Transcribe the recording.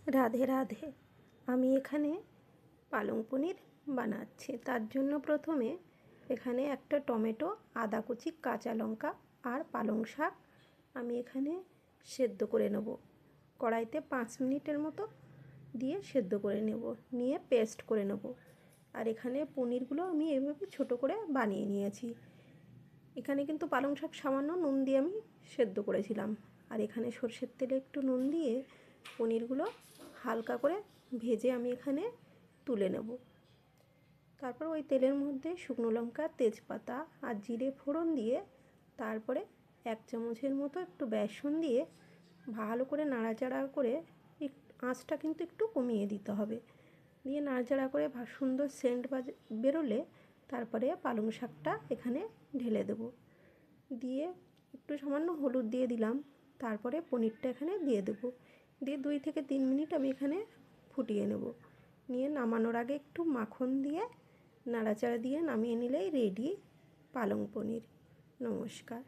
রাধে রাধে। আমি এখানে পালং পনির বানাচ্ছি। তার জন্য প্রথমে এখানে একটা টমেটো, আদা কুচি, কাঁচা লঙ্কা আর পালং শাক আমি এখানে সেদ্ধ করে নেব। কড়াইতে 5 মিনিটের মতো দিয়ে সেদ্ধ করে নেব, নিয়ে পেস্ট করে নেব। আর এখানে পনিরগুলো আমি এভাবে ছোট করে বানিয়ে নিয়েছি। এখানে কিন্তু পালং শাক সামান্য নুন দিয়ে আমি সেদ্ধ করেছিলাম। আর এখানে সরষের তেলে একটু নুন দিয়ে পনিরগুলো হালকা করে ভেজে আমি এখানে তুলে নেব। তারপর ওই তেলের মধ্যে শুকনো লঙ্কা, তেজপাতা আর জিরে ফোড়ন দিয়ে তারপরে 1 চামচের মতো একটু বেসন দিয়ে ভালো করে নাড়াচাড়া করে আঁচটা কিন্তু একটু কমিয়ে দিতে হবে। দিয়ে নাড়াচাড়া করে সুন্দর সেন্ট বেরোলে তারপরে পালং শাকটা এখানে ঢেলে দেব। দিয়ে একটু সামান্য হলুদ দিয়ে দিলাম। তারপরে পনিরটা এখানে দিয়ে দেবো। দিয়ে 2 থেকে 3 মিনিট আমি এখানে ফুটিয়ে নেব। নিয়ে নামানোর আগে একটু মাখন দিয়ে নাড়াচাড়া দিয়ে নামিয়ে নিলেই রেডি পালং পনির। নমস্কার।